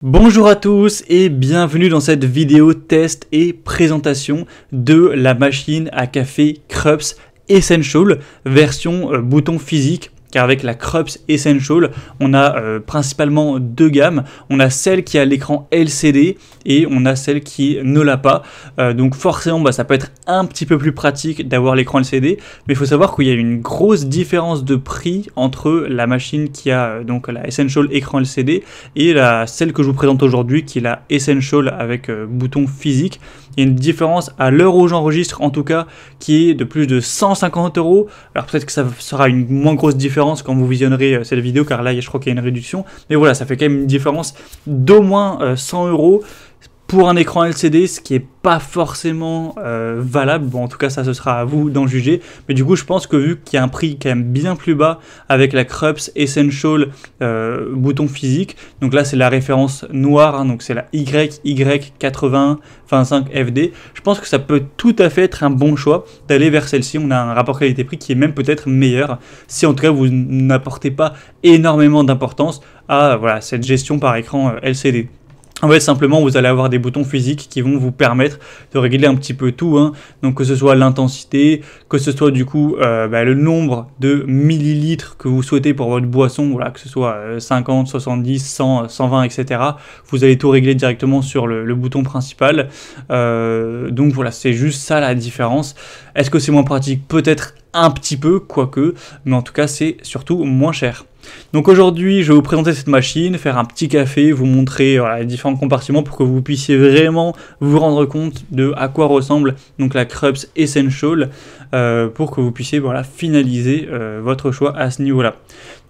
Bonjour à tous et bienvenue dans cette vidéo test et présentation de la machine à café Krups Essential version bouton physique. Car avec la Krups Essential, on a principalement deux gammes. On a celle qui a l'écran LCD et on a celle qui ne l'a pas. Donc forcément, ça peut être un petit peu plus pratique d'avoir l'écran LCD. Mais il faut savoir qu'il y a une grosse différence de prix entre la machine qui a donc la Essential écran LCD et celle que je vous présente aujourd'hui qui est la Essential avec bouton physique. Il y a une différence à l'heure où j'enregistre en tout cas qui est de plus de 150 €. Alors peut-être que ça sera une moins grosse différence quand vous visionnerez cette vidéo car là je crois qu'il y a une réduction. Mais voilà, ça fait quand même une différence d'au moins 100 € pour un écran LCD, ce qui n'est pas forcément valable. Bon, en tout cas, ça, ce sera à vous d'en juger. Mais du coup, je pense que vu qu'il y a un prix quand même bien plus bas avec la Krups Essential bouton physique, donc là, c'est la référence noire, hein, donc c'est la YY8025FD. Je pense que ça peut tout à fait être un bon choix d'aller vers celle-ci. On a un rapport qualité-prix qui est même peut-être meilleur, si en tout cas, vous n'apportez pas énormément d'importance à voilà, cette gestion par écran LCD. En fait, simplement, vous allez avoir des boutons physiques qui vont vous permettre de régler un petit peu tout, hein. Donc que ce soit l'intensité, que ce soit du coup le nombre de millilitres que vous souhaitez pour votre boisson, voilà, que ce soit 50, 70, 100, 120, etc. Vous allez tout régler directement sur le bouton principal. Donc voilà, c'est juste ça la différence. Est-ce que c'est moins pratique? Peut-être un petit peu, quoique, mais en tout cas, c'est surtout moins cher. Donc aujourd'hui, je vais vous présenter cette machine, faire un petit café, vous montrer les différents compartiments pour que vous puissiez vraiment vous rendre compte de à quoi ressemble donc la Krups Essential pour que vous puissiez finaliser votre choix à ce niveau-là.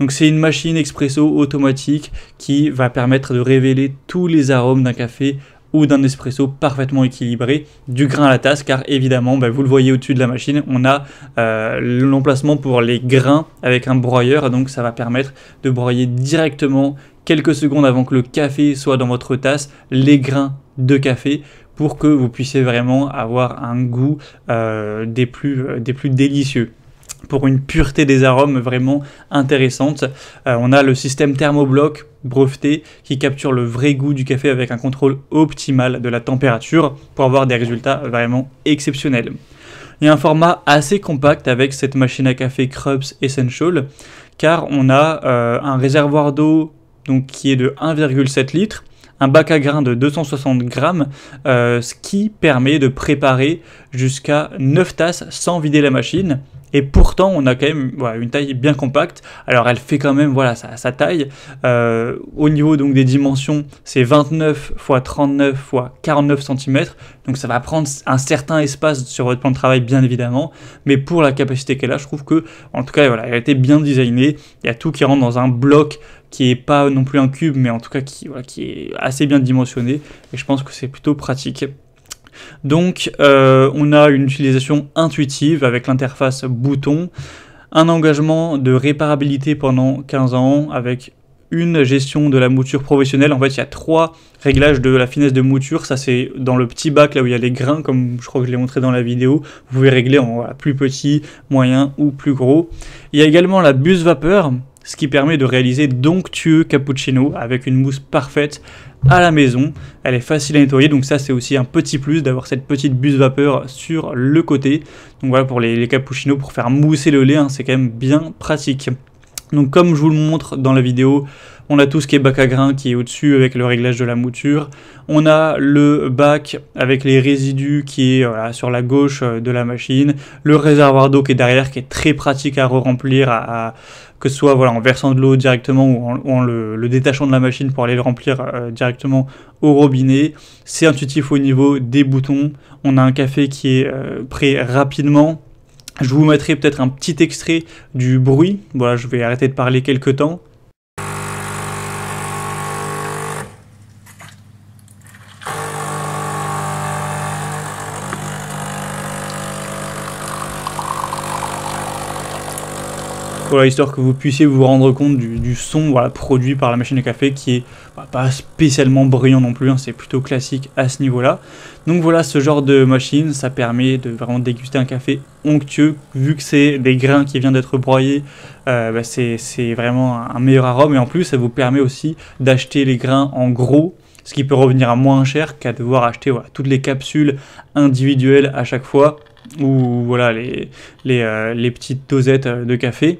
Donc c'est une machine expresso automatique qui va permettre de révéler tous les arômes d'un café ou d'un espresso parfaitement équilibré du grain à la tasse, car évidemment, vous le voyez au-dessus de la machine, on a l'emplacement pour les grains avec un broyeur, donc ça va permettre de broyer directement quelques secondes avant que le café soit dans votre tasse, les grains de café, pour que vous puissiez vraiment avoir un goût des plus délicieux, pour une pureté des arômes vraiment intéressante. On a le système thermobloc breveté qui capture le vrai goût du café avec un contrôle optimal de la température pour avoir des résultats vraiment exceptionnels. Il y a un format assez compact avec cette machine à café Krups Essential car on a un réservoir d'eau qui est de 1,7 litres, un bac à grains de 260 grammes, ce qui permet de préparer jusqu'à 9 tasses sans vider la machine. Et pourtant, on a quand même une taille bien compacte. Alors, elle fait quand même sa taille. Au niveau donc des dimensions, c'est 29 x 39 x 49 cm. Donc, ça va prendre un certain espace sur votre plan de travail, bien évidemment. Mais pour la capacité qu'elle a, je trouve que, en tout cas, elle a été bien designée. Il y a tout qui rentre dans un bloc qui n'est pas non plus un cube, mais en tout cas qui est assez bien dimensionné. Et je pense que c'est plutôt pratique. Donc on a une utilisation intuitive avec l'interface bouton, un engagement de réparabilité pendant 15 ans avec une gestion de la mouture professionnelle. En fait, il y a 3 réglages de la finesse de mouture. Ça, c'est dans le petit bac, là où il y a les grains, comme je crois que je l'ai montré dans la vidéo. Vous pouvez régler en plus petit, moyen ou plus gros. Il y a également la buse vapeur, ce qui permet de réaliser d'onctueux cappuccino avec une mousse parfaite à la maison. Elle est facile à nettoyer, donc ça c'est aussi un petit plus d'avoir cette petite buse vapeur sur le côté. Donc voilà, pour les cappuccinos, pour faire mousser le lait, hein, c'est quand même bien pratique. Donc comme je vous le montre dans la vidéo, on a tout ce qui est bac à grains qui est au-dessus avec le réglage de la mouture. On a le bac avec les résidus qui est sur la gauche de la machine. Le réservoir d'eau qui est derrière, qui est très pratique à re-remplir, que ce soit en versant de l'eau directement ou en le détachant de la machine pour aller le remplir directement au robinet. C'est intuitif au niveau des boutons. On a un café qui est prêt rapidement. Je vous mettrai peut-être un petit extrait du bruit. Voilà, je vais arrêter de parler quelques temps. Voilà, histoire que vous puissiez vous rendre compte du son produit par la machine à café qui est pas spécialement brillant non plus, hein, c'est plutôt classique à ce niveau-là. Donc voilà, ce genre de machine, ça permet de vraiment déguster un café onctueux, vu que c'est des grains qui viennent d'être broyés, c'est vraiment un meilleur arôme, et en plus ça vous permet aussi d'acheter les grains en gros, ce qui peut revenir à moins cher qu'à devoir acheter toutes les capsules individuelles à chaque fois, ou voilà les petites dosettes de café.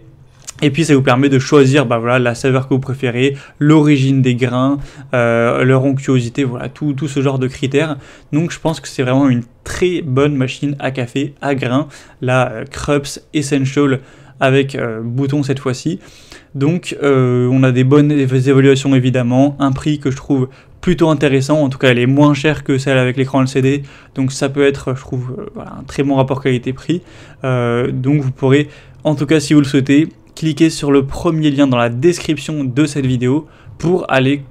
Et puis ça vous permet de choisir la saveur que vous préférez, l'origine des grains, leur onctuosité, voilà, tout ce genre de critères. Donc je pense que c'est vraiment une très bonne machine à café à grains, la Krups Essential avec bouton cette fois-ci. Donc on a des bonnes évaluations évidemment, un prix que je trouve plutôt intéressant, en tout cas elle est moins chère que celle avec l'écran LCD, donc ça peut être, je trouve, un très bon rapport qualité-prix. Donc vous pourrez, en tout cas si vous le souhaitez, cliquez sur le premier lien dans la description de cette vidéo pour aller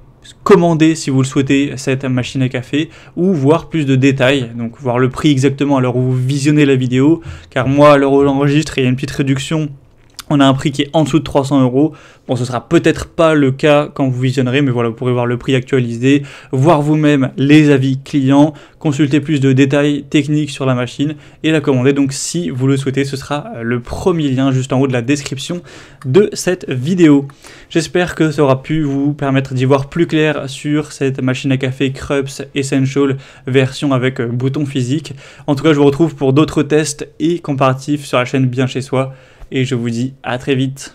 commander, si vous le souhaitez, cette machine à café ou voir plus de détails, donc voir le prix exactement à l'heure où vous visionnez la vidéo, car moi à l'heure où j'enregistre il y a une petite réduction. On a un prix qui est en dessous de 300 €. Bon, ce sera peut-être pas le cas quand vous visionnerez, mais voilà, vous pourrez voir le prix actualisé, voir vous-même les avis clients, consulter plus de détails techniques sur la machine et la commander. Donc, si vous le souhaitez, ce sera le premier lien juste en haut de la description de cette vidéo. J'espère que ça aura pu vous permettre d'y voir plus clair sur cette machine à café Krups Essential version avec bouton physique. En tout cas, je vous retrouve pour d'autres tests et comparatifs sur la chaîne Bien Chez Soi. Et je vous dis à très vite.